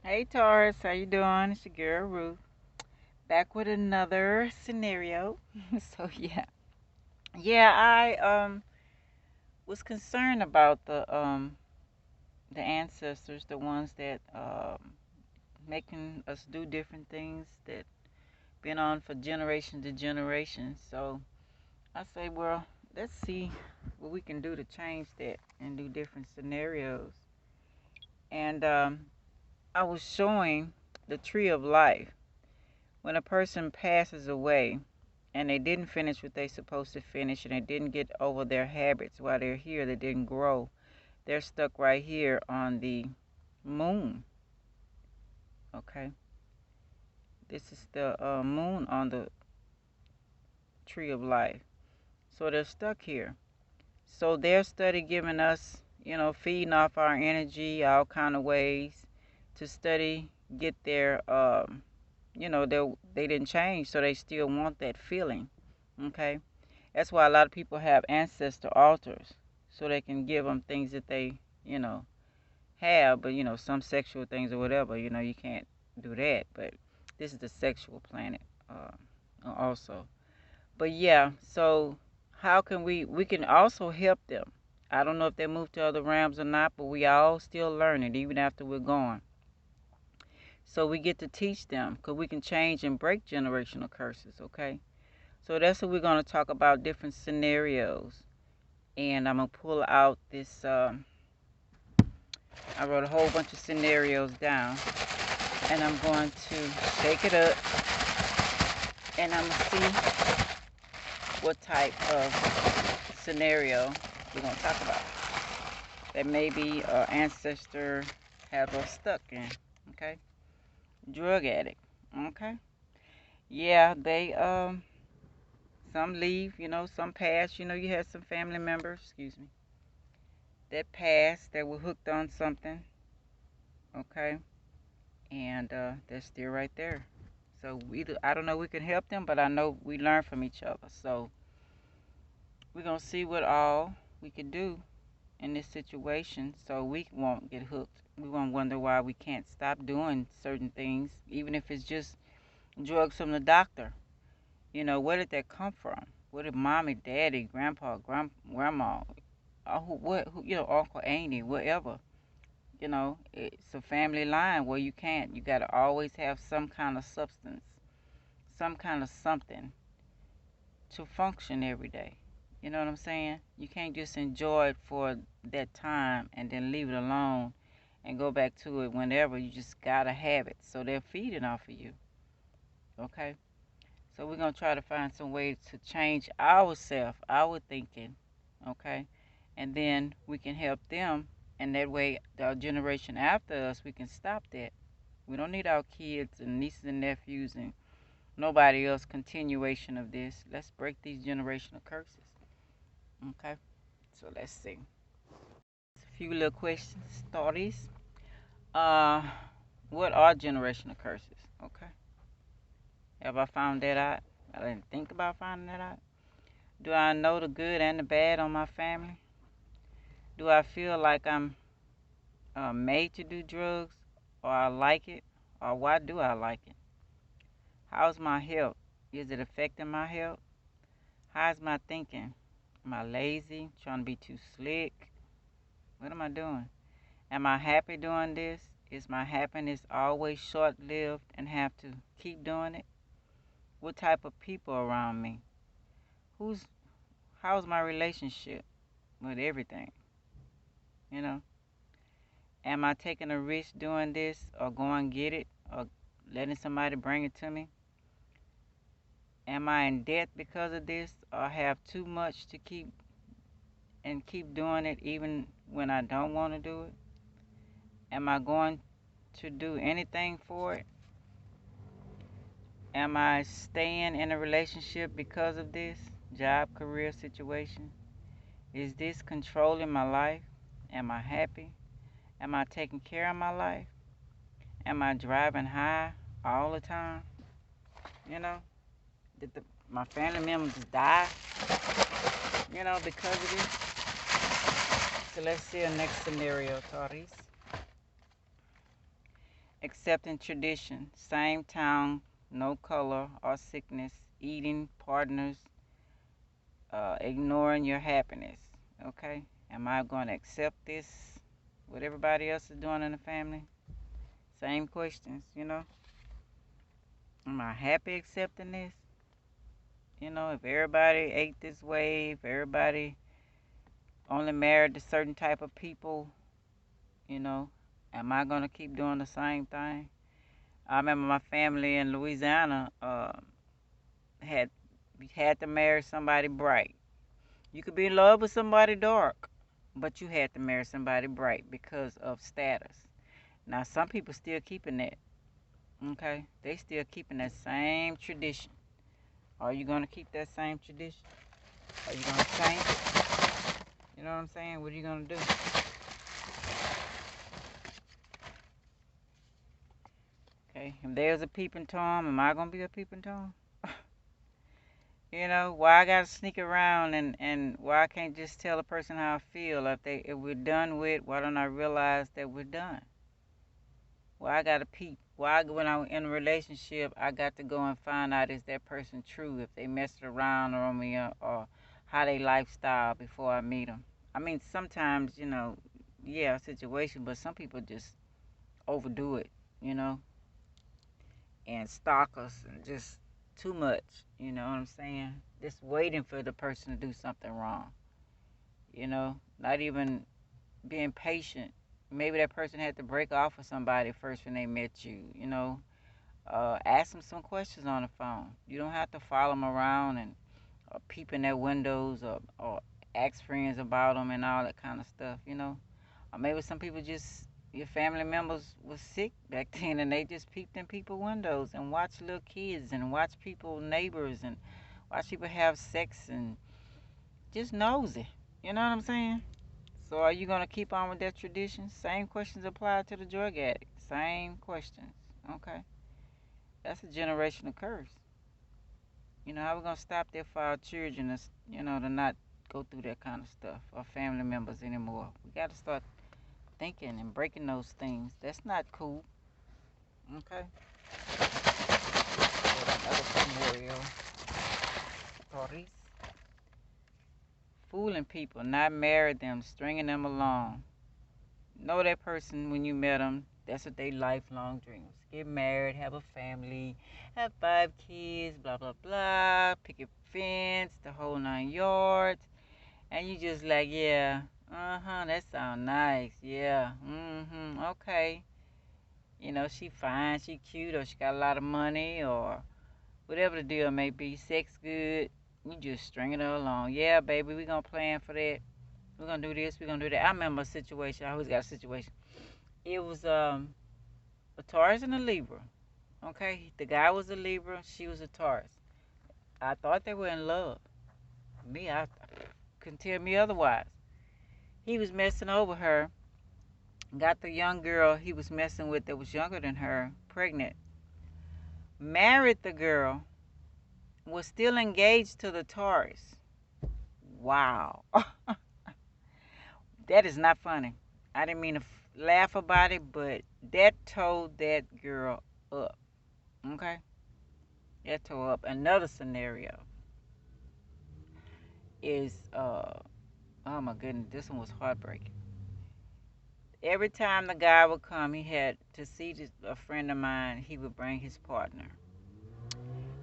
Hey Taurus, how you doing? It's your girl Ruth. Back with another scenario. So yeah, I was concerned about the ancestors, the ones that making us do different things that been on for generation to generation. So I say, well, let's see what we can do to change that and do different scenarios. And I was showing the tree of life. When a person passes away, and they didn't finish what they're supposed to finish, and they didn't get over their habits while they're here, they didn't grow, they're stuck right here on the moon. Okay, this is the moon on the tree of life. So they're stuck here. So their study giving us, feeding off our energy, all kind of ways to study, get their they didn't change, so they still want that feeling. Okay, that's why a lot of people have ancestor altars, so they can give them things that they, have, but some sexual things or whatever, you can't do that. But this is the sexual planet, also. But yeah, so how can we can also help them? I don't know if they move to other realms or not, but we all still learning even after we're gone. So we get to teach them because we can change and break generational curses. Okay, so that's what we're going to talk about, different scenarios. And I'm going to pull out this. I wrote a whole bunch of scenarios down, and I'm going to shake it up, and I'm going to see what type of scenario we're going to talk about that maybe ancestor have us stuck in. Okay, drug addict. Okay, yeah, they some leave, some pass. You had some family members, excuse me, that passed, that were hooked on something. Okay, and they're still right there. So I don't know, we can help them, but I know we learn from each other. So we're gonna see what all we can do in this situation, so we won't get hooked. We won't wonder why we can't stop doing certain things, even if it's just drugs from the doctor. Where did that come from? Where did mommy, daddy, grandpa, grandma, uncle, auntie, whatever? It's a family line where you got to always have some kind of substance, some kind of something to function every day. You know what I'm saying? You can't just enjoy it for that time and then leave it alone and go back to it whenever. You just got to have it. So they're feeding off of you. Okay? So we're going to try to find some way to change ourselves, our thinking. Okay? And then we can help them. And that way, the generation after us, we can stop that. We don't need our kids and nieces and nephews and nobody else continuation of this. Let's break these generational curses. Okay, so let's see. A few little questions, stories. Uh, what are generational curses? Okay, have I found that out? I didn't think about finding that out. Do I know the good and the bad on my family? Do I feel like I'm made to do drugs, or I like it, or why do I like it? How's my health? Is it affecting my health? How's my thinking? Am I lazy? Trying to be too slick? What am I doing? Am I happy doing this? Is my happiness always short lived and have to keep doing it? What type of people around me? Who's how's my relationship with everything? You know? Am I taking a risk doing this or going get it or letting somebody bring it to me? Am I in debt because of this or have too much to keep doing it even when I don't want to do it? Am I going to do anything for it? Am I staying in a relationship because of this job, career situation? Is this controlling my life? Am I happy? Am I taking care of my life? Am I driving high all the time? You know, did my family members die, because of this? So let's see a next scenario, Taurus. accepting tradition, same town, no color or sickness, eating partners, ignoring your happiness. Okay? Am I going to accept this? What everybody else is doing in the family? Same questions, you know. Am I happy accepting this? You know, if everybody ate this way, if everybody only married to certain type of people, you know, am I going to keep doing the same thing? I remember my family in Louisiana had had to marry somebody bright. You could be in love with somebody dark, but you had to marry somebody bright because of status. Now some people still keeping that. Okay, they still keeping that same tradition. Are you gonna keep that same tradition? Are you gonna change it? You know what I'm saying? What are you gonna do? Okay, if there's a peeping Tom, am I gonna be a peeping Tom? You know, why I gotta sneak around and why I can't just tell a person how I feel? If we're done with, why don't I realize that we're done? Why I gotta peep? Why when I'm in a relationship I got to go and find out is that person true, if they messed around on me, or how they lifestyle before I meet them. I mean sometimes, you know, yeah, situation, but some people just overdo it, you know, and stalk us and just too much, you know what I'm saying? Just waiting for the person to do something wrong, you know, not even being patient. Maybe that person had to break off with somebody first when they met you, you know. Ask them some questions on the phone. You don't have to follow them around and peep in their windows, or ask friends about them and all that kind of stuff, you know. Or maybe some people just, your family members was sick back then and they just peeped in people's windows and watched little kids and watched people, neighbors, and watch people have sex and just nosy. You know what I'm saying? So are you going to keep on with that tradition? Same questions apply to the drug addict. Same questions. Okay. That's a generational curse. You know, how we going to stop that for our children, you know, to not go through that kind of stuff, or family members anymore? We got to start thinking and breaking those things. That's not cool. Okay. Another scenario. Stories. Fooling people, not marry them, stringing them along. Know that person when you met them. That's what they lifelong dreams. Get married, have a family, have 5 kids, blah blah blah. Picket fence, the whole 9 yards, and you just like, yeah, that sound nice, yeah, okay. You know, she fine, she cute, or she got a lot of money, or whatever the deal may be. Sex good. You just stringing her along. Yeah, baby, we gonna plan for that. We're gonna do this. We're gonna do that. I remember a situation. I always got a situation. It was a Taurus and a Libra. Okay, the guy was a Libra. She was a Taurus. I thought they were in love. Me, I couldn't tell me otherwise. He was messing over her. Got the young girl he was messing with that was younger than her pregnant. Married the girl. Was still engaged to the Taurus. Wow. That is not funny. I didn't mean to laugh about it, but that tore that girl up. Okay? That tore up. Another scenario is, oh my goodness, this one was heartbreaking. Every time the guy would come, he had to see a friend of mine, he would bring his partner.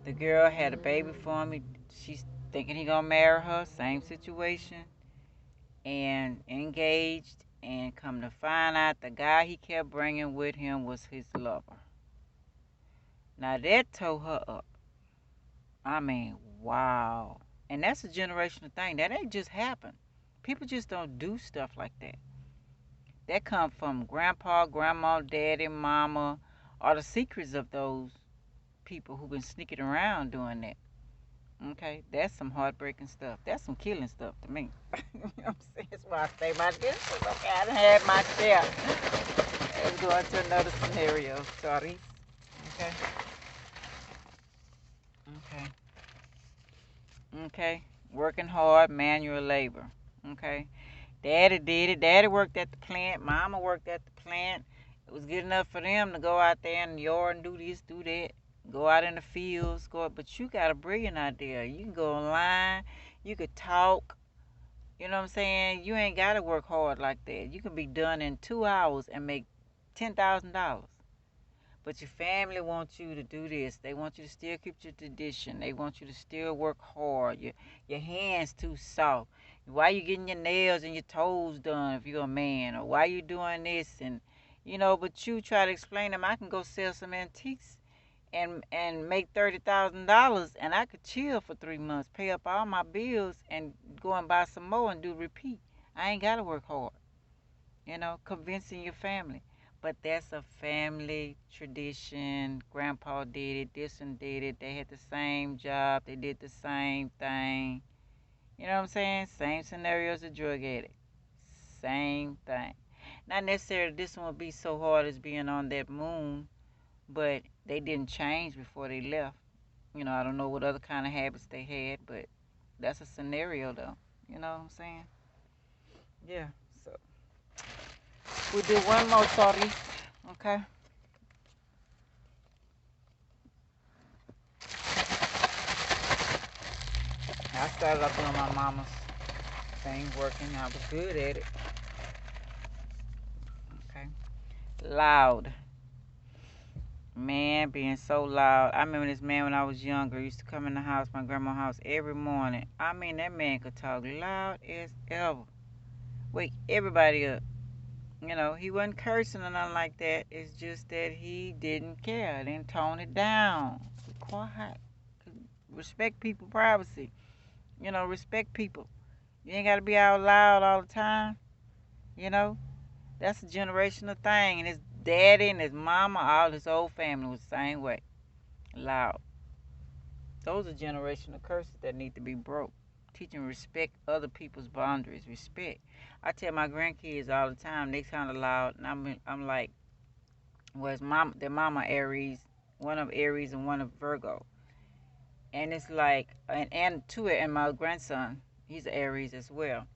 The girl had a baby for him. She's thinking he gonna marry her. Same situation. And engaged, and come to find out the guy he kept bringing with him was his lover. Now that tore her up. I mean, wow. And that's a generational thing. That ain't just happen. People just don't do stuff like that. That come from grandpa, grandma, daddy, mama, or the secrets of those people who've been sneaking around doing that. Okay, that's some heartbreaking stuff. That's some killing stuff to me. You know what I'm saying? That's why I say my distance. Okay, I done had my share. Let's go on to another scenario. Sorry. Okay. Okay. Okay. Working hard, manual labor. Okay. Daddy did it. Daddy worked at the plant. Mama worked at the plant. was good enough for them to go out there in the yard and do this, do that. Go out in the fields, but you got a brilliant idea. You can go online, you could talk, you know what I'm saying? You ain't gotta work hard like that. You can be done in 2 hours and make $10,000. But your family wants you to do this. They want you to still keep your tradition. They want you to still work hard. Your hands too soft. Why you getting your nails and your toes done if you're a man? Or why you doing this? And but you try to explain to them, I can go sell some antiques and make $30,000 and I could chill for 3 months, pay up all my bills and go and buy some more and do repeat. I ain't gotta work hard, convincing your family. But that's a family tradition. Grandpa did it, this and did it. They had the same job, they did the same thing. You know what I'm saying? Same scenario as a drug addict. Same thing. Not necessarily this one would be so hard as being on that moon, but they didn't change before they left. I don't know what other kind of habits they had, but that's a scenario though. You know what I'm saying? Yeah. So we'll do one more, sorry. Okay. I started off doing my mama's thing, working. I was good at it. Okay. Loud. Man, being so loud. I remember this man when I was younger. He used to come in the house, my grandma's house, every morning. I mean, that man could talk loud as ever. Wake everybody up. He wasn't cursing or nothing like that. It's just that he didn't care. Didn't tone it down. Be quiet. Respect people's privacy. Respect people. You ain't got to be out loud all the time. You know, that's a generational thing. And his daddy and his mama, all his whole family was the same way. Loud. Those are generational curses that need to be broke. Teaching respect other people's boundaries. Respect. I tell my grandkids all the time, they kind of loud, and I'm like, well, their mama Aries, one of Aries and one of Virgo, and it's like, and two, and my grandson, he's Aries as well,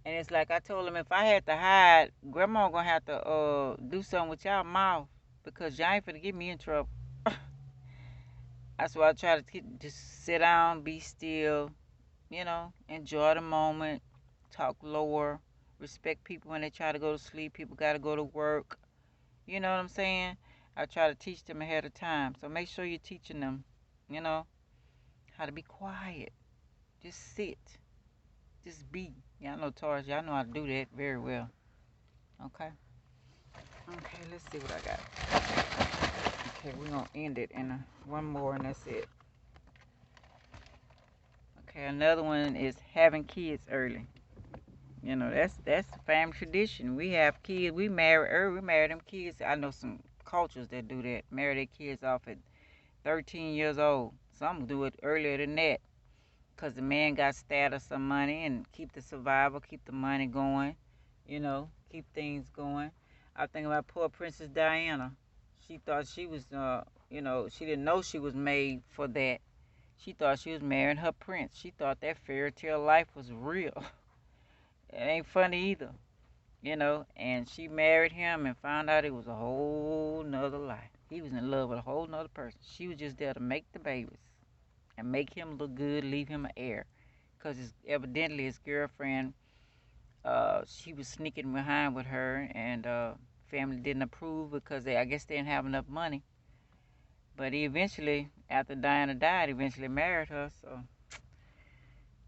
and it's like I told him if I had to hide, Grandma gonna have to do something with y'all mouth because y'all ain't finna get me in trouble. That's why I try to just sit down, be still, enjoy the moment, talk lower, respect people when they try to go to sleep. People got to go to work. You know what I'm saying? I try to teach them ahead of time. So make sure you're teaching them, you know, how to be quiet. Just sit. Just be. Y'all know Taurus, y'all know how to do that very well. Okay? Okay, let's see what I got. Okay, we're going to end it in one more and that's it. Okay, another one is having kids early. That's a family tradition. We have kids. We marry early. We marry them kids. I know some cultures that do that. Marry their kids off at 13 years old. Some do it earlier than that because the man got status or money and keep the survival, keep the money going, keep things going. I think about poor Princess Diana. She thought she was, she didn't know she was made for that. She thought she was marrying her prince. She thought that fairy tale life was real. It ain't funny either, and she married him and found out it was a whole nother life. He was in love with a whole nother person. She was just there to make the babies and make him look good, leave him an heir. Because evidently his girlfriend, she was sneaking behind with her, and family didn't approve because I guess they didn't have enough money. But he eventually, after Diana died, eventually married her. So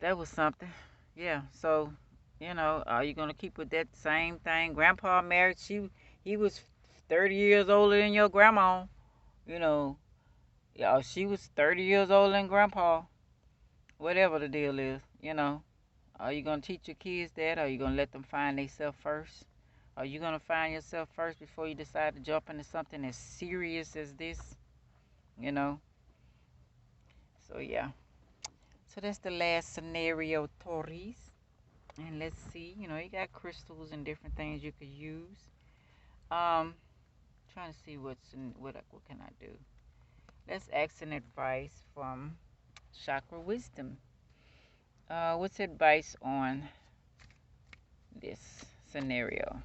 that was something. Yeah. So are you gonna keep with that same thing? Grandpa married. He was 30 years older than your grandma. You know, yeah, she was 30 years older than Grandpa. Whatever the deal is, are you gonna teach your kids that? Or are you gonna let them find themselves first? Are you gonna find yourself first before you decide to jump into something as serious as this? You know. So yeah. So that's the last scenario, Taurus. And let's see, you got crystals and different things you could use. Trying to see what can I do. Let's ask an advice from Chakra Wisdom. What's advice on this scenario?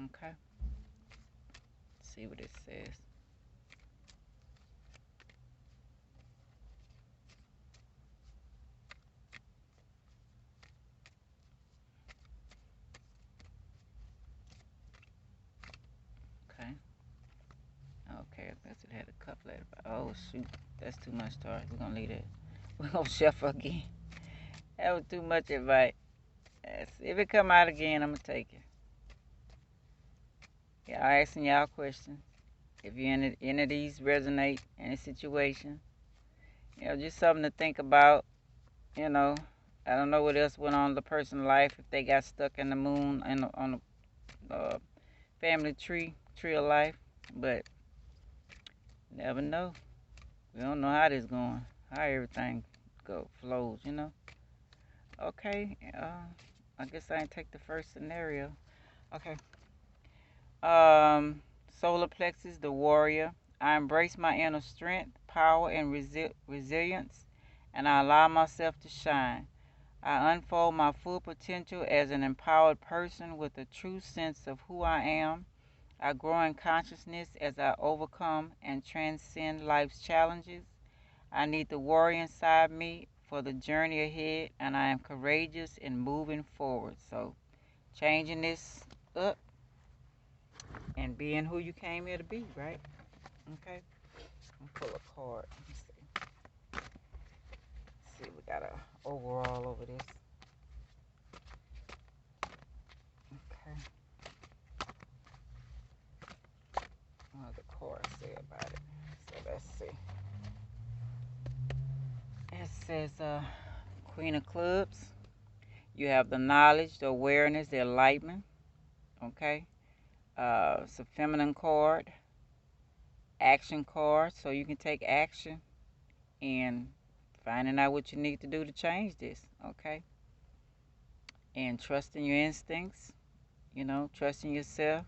Okay. see what it says. Okay. Okay, I guess it had a couple of. Oh shoot, that's too much starch. We're gonna leave it. We're gonna shuffle again. That was too much advice. If it come out again, I'm gonna take it. Y'all asking y'all questions. If you any of these resonate, any situation, just something to think about. You know, I don't know what else went on in the person's life if they got stuck in the moon and on the family tree of life, but never know. We don't know how this going, how everything flows. Okay, I guess I ain't take the first scenario. Okay. Solar plexus, the warrior. I embrace my inner strength, power, and resilience, and I allow myself to shine. I unfold my full potential as an empowered person with a true sense of who I am. I grow in consciousness as I overcome and transcend life's challenges. I need the warrior inside me for the journey ahead, and I am courageous in moving forward. So, changing this up and being who you came here to be, right? Okay. I'm pull a card. Let's see. We got a overall over this. Okay. What the card say about it? So let's see. It says, Queen of Clubs. You have the knowledge, the awareness, the enlightenment. Okay. It's a feminine card, action card, so you can take action and finding out what you need to do to change this. Okay. And trusting your instincts. Trusting yourself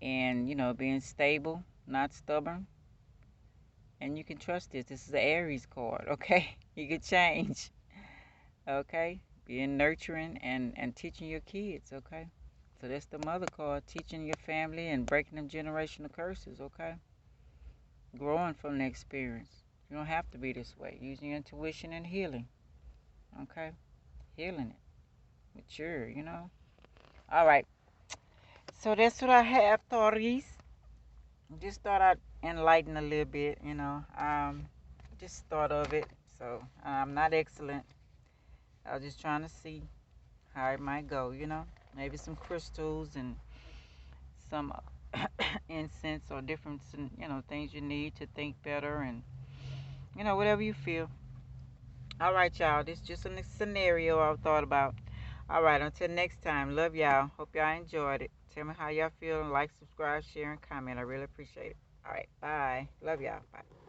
and, being stable, not stubborn. And you can trust this. This is the Aries card, okay? You can change, okay? Being nurturing and teaching your kids, okay? So that's the mother card, teaching your family and breaking them generational curses, okay? Growing from the experience. You don't have to be this way. Using your intuition and healing, okay? Healing it. Mature. All right. So that's what I have, Tauris. Just thought I'd enlighten a little bit. Just thought of it. So I'm not excellent. I was just trying to see how it might go. Maybe some crystals and some incense or different, things you need to think better and, whatever you feel. All right, y'all. This is just a scenario I thought about. All right. Until next time. Love y'all. Hope y'all enjoyed it. Tell me how y'all feel. Like, subscribe, share, and comment. I really appreciate it. All right. Bye. Love y'all. Bye.